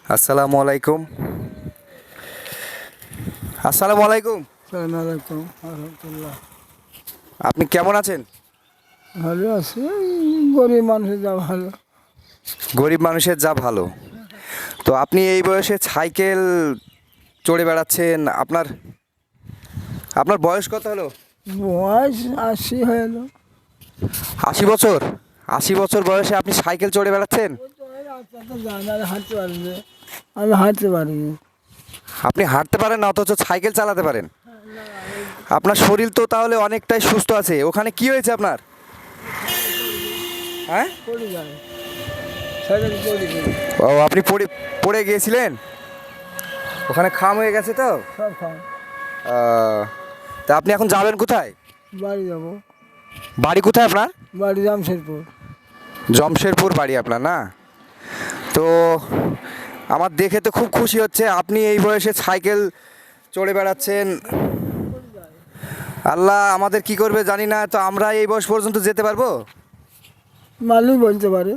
আসসালামু আলাইকুম। আসসালামু আলাইকুম। আসসালামু আলাইকুম রহমতুল্লাহ। আপনি কেমন আছেন? ভালো আছি, গরিব মানুষের যা ভালো। গরিব মানুষের যা ভালো। তো আপনি এই বয়সে সাইকেল চড়ে বেড়াচ্ছেন, আপনার আপনার বয়স কত হলো? বয়স 80 হয়ে এলো। 80 বছর? 80 বছর বয়সে আপনি সাইকেল চড়ে বেড়াচ্ছেন? হাঁটতে পারি না, আমি হাঁটতে পারি না। আপনি হাঁটতে পারেন না অথচ সাইকেল চালাতে পারেন? আপনার শরীর তো তাহলে অনেকটাই সুস্থ আছে। ওখানে কি হয়েছে আপনার? হ্যাঁ, পড়ে যায়, সাইকেল পড়ে যায়, ও আপনি পড়ে পড়ে গিয়েছিলেন, ওখানে খাম হয়ে গেছে তো? সব খায়। তা আপনি এখন যাবেন কোথায়? বাড়ি যাবো। বাড়ি কোথায় আপনার? বাড়ি জামশেদপুর। জমশেরপুর বাড়ি আপনার, না? তো আমার দেখে তো খুব খুশি হচ্ছে, আপনি এই বয়সে সাইকেল চড়ে বেড়াচ্ছেন। আল্লাহ আমাদের কি করবে জানি না, তো আমরা এই বয়স পর্যন্ত যেতে পারবো? মালিক বলতে পারে।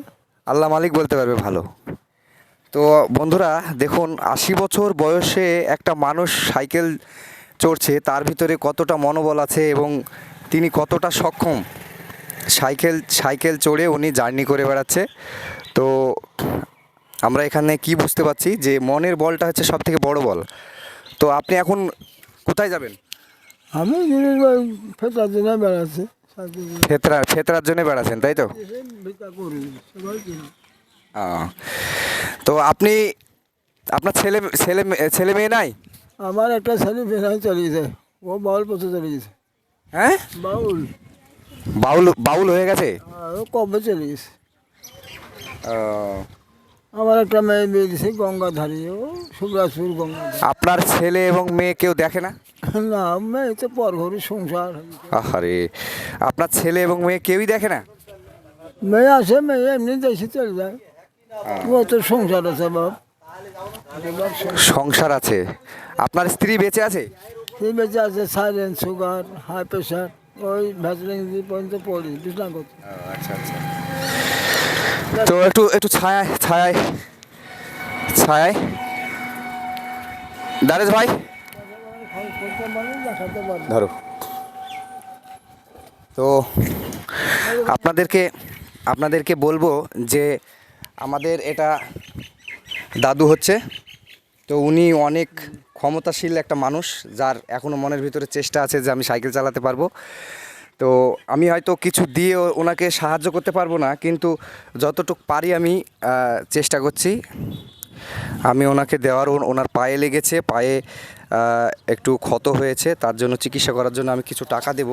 আল্লাহ মালিক বলতে পারবে। ভালো। তো বন্ধুরা দেখুন, 80 বছর বয়সে একটা মানুষ সাইকেল চড়ছে, তার ভিতরে কতটা মনোবল আছে এবং তিনি কতটা সক্ষম। সাইকেল সাইকেল চড়ে উনি জার্নি করে বেড়াচ্ছে। তো আমরা এখানে কি বুঝতে পারছি যে মনের বলটা হচ্ছে সব থেকে বড় বল। তো আপনি এখন কোথায় যাবেন? আমি জিনিস ফেটার জন্য বেড়াচ্ছি, ফেতরার জন্য বেড়াচ্ছেন, তাই তো? ভিক্ষা করি, সবাই কিনে। আহ, তো আপনি, আপনার ছেলে ছেলে ছেলে মেয়ে নাই? আমার একটা ছেলে বেড়ায় চলে গেছে, ও বাউল পথে চলে গেছে। হ্যাঁ, বাউল, বাউল বাউল হয়ে গেছে। ও কবে চলে গেছে। আহ, আমার একটা মেয়ে বিয়ে দিছে গঙ্গাধারী, ও সুব্রাজপুর গঙ্গাধারী। আপনার ছেলে এবং মেয়ে কেউ দেখে না? না, মেয়ে তো পর ঘরে সংসার। আহারে, আপনার ছেলে এবং মেয়ে কেউই দেখে না? মেয়ে আসে, মেয়ে এমনি দেশে চলে যায়। ও তো সংসার আছে বাপ। সংসার আছে। আপনার স্ত্রী বেঁচে আছে? সেই বেঁচে আছে, সাইলেন্ট, সুগার, হাই প্রেশার, ওই ভ্যাসলিন পর্যন্ত পড়ি বিছনা করতে। আচ্ছা আচ্ছা। তো একটু একটু ছায়ায় ছায়ায় ছায়ায় দারেশ ভাই, ধরো। তো আপনাদেরকে আপনাদেরকে বলবো যে আমাদের এটা দাদু হচ্ছে, তো উনি অনেক ক্ষমতাশীল একটা মানুষ, যার এখনও মনের ভিতরে চেষ্টা আছে যে আমি সাইকেল চালাতে পারবো। তো আমি হয়তো কিছু দিয়ে ওনাকে সাহায্য করতে পারবো না, কিন্তু যতটুকু পারি আমি চেষ্টা করছি। আমি ওনাকে দেওয়ার, ওনার পায়ে লেগেছে, পায়ে একটু ক্ষত হয়েছে, তার জন্য চিকিৎসা করার জন্য আমি কিছু টাকা দেব।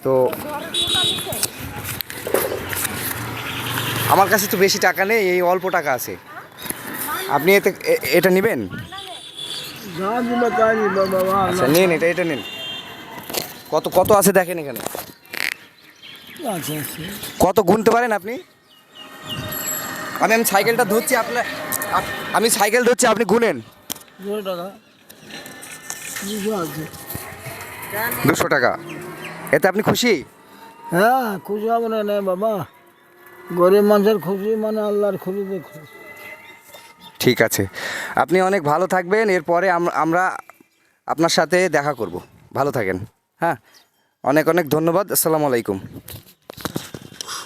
তো আমার কাছে তো বেশি টাকা নেই, এই অল্প টাকা আছে। আপনি এটা নেবেন? যা দিবে তাই নিবে বাবা। আচ্ছা নিন, এটা এটা নিন। কত কত আছে দেখেন এখানে। আচ্ছা আচ্ছা, কত গুনতে পারেন আপনি? আমি আমি সাইকেলটা ধরছি, আপনার আমি সাইকেল ধরছি, আপনি গুনেন। 200 টাকা, 200 আছে। 200 টাকা। এতে আপনি খুশি? হ্যাঁ, খুশি হবে না নেই বাবা। গরিব মানুষের খুশি মানে আল্লাহর খুশিতে খুশি। ঠিক আছে, আপনি অনেক ভালো থাকবেন। এরপরে আমরা আপনার সাথে দেখা করব। ভালো থাকেন। হ্যাঁ, অনেক অনেক ধন্যবাদ। আসসালামু আলাইকুম।